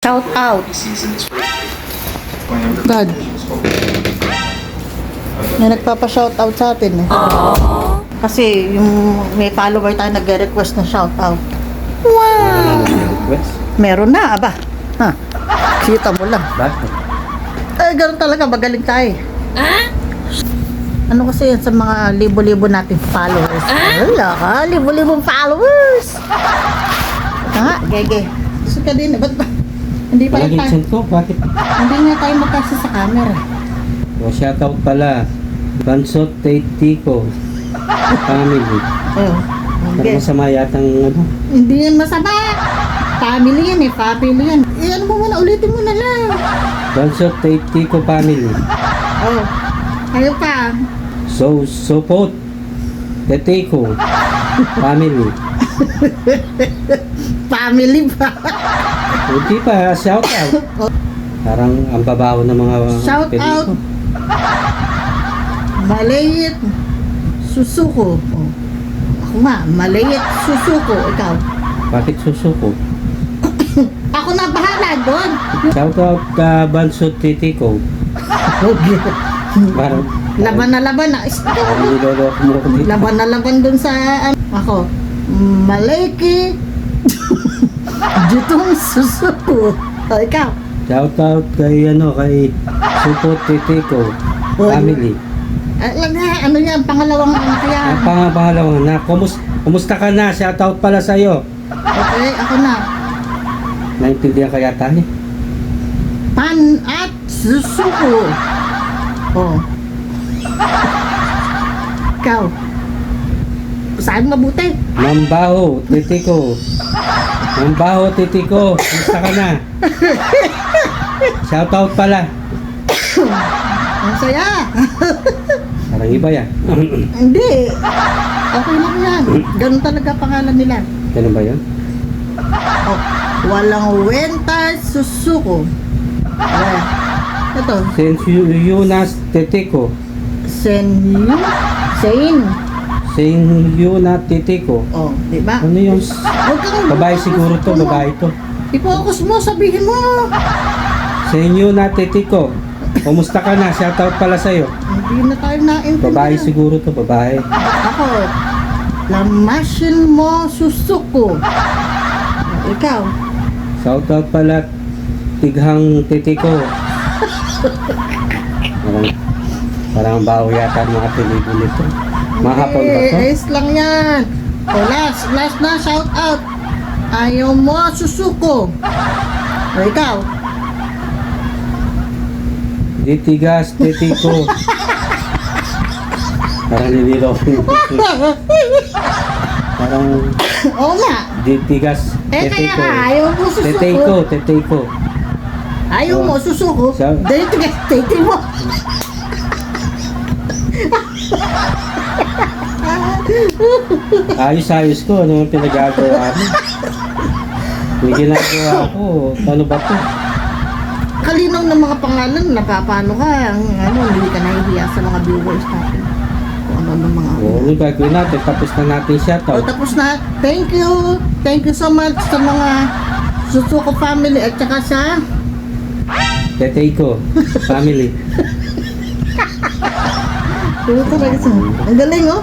Shout out. God. May nagpapa-shout out sa atin eh. Kasi yung may follower tayo nagre-request na shout out. Wow! Meron na, aba. Ha? Kita mo lang. Bakit? Eh, ganun talaga, magaling tayo. Ano kasi yan sa mga libo-libo nating followers? Wala ka, libo-libong followers. Ha, gege. Gusto ka din, ba't ba? Hindi pa Palagi tayo. chan ko, bakit? Hindi nga tayo magkasa sa camera. O, shoutout pala. Bansot Titico. Family. Oh. Parang Okay. masama yatang ano. Hindi yan masama. Family yan eh, family yan. Eh, ano mo muna, ulitin mo na lang. Bansot Titico Family. Oh. Kayo pa. Support Titico Family. Family pa. Hindi pa, shoutout. Parang ang babaw ng mga Shout peliko. out. Malayit Susuko. Oh. Ako nga, Malayit Susuko. Ikaw. Bakit susuko? Ako na bahala doon. Shoutout Bansot Titico. Okay. Parang Laban na laban na. parang niloloko mo ako dito. Laban na laban doon sa ako. Malayki Jutong Susuko. O, ikaw. Shoutout kay Support Titico Family. Lang nga, ano yan, pangalawang ano kaya. Ang pangalawang na, kumusta ka na? Shoutout pala sa'yo. Okay, ako na. Naintindihan kaya tayo? Pan at Susuko. Oh. Ikaw. Saan mabuti? Mambaho Titico. Mambaho Titico, kumusta ka na? Shoutout pala. Ang saya. Parang iba yan. Hindi. Okay lang yan. Ganun talaga pangalan nila. Ganun ba yun? Oh. Walang Wenta Susuko. Ayan. Ito. Yunas Titico. Senyu. Yuna Titico. Oh, di ba? Ano yung Huwag kang babae siguro to, babae to. I-focus mo, sabihin mo. Yuna Titico. Kumusta ka na? Shoutout pala sa'yo. Hindi na tayo naintindihan. Babae siguro to, babae. Ako, Lamasin mo Susuko. Ikaw. Shoutout pala Tighang Titico. Parang baho yata ang mga pelikula nito. Mahapon ba to? Ace lang yan. O, last na, shout out. Ayaw mo Susuko. O, ikaw. Ditigas Titico. Parang nililoko. Parang Oo nga. Ditigas Eh, kaya Titico. ka, ayaw mo Susuko. Titico. Ayaw mo Susuko. Sa- Date mo. Ayos ko. Ano ang pinagagawa mo? May ginagawa ko. Paano ba to? Kalinaw ng mga pangalan, napapano ka, hindi ka nahihiya sa mga viewers natin. Kung ano ng mga... O, ano gagawin natin? Tapos na natin O, shoutout. tapos na, thank you so much sa mga Susuko family at saka sa... Titico Family. Ang galing, oh.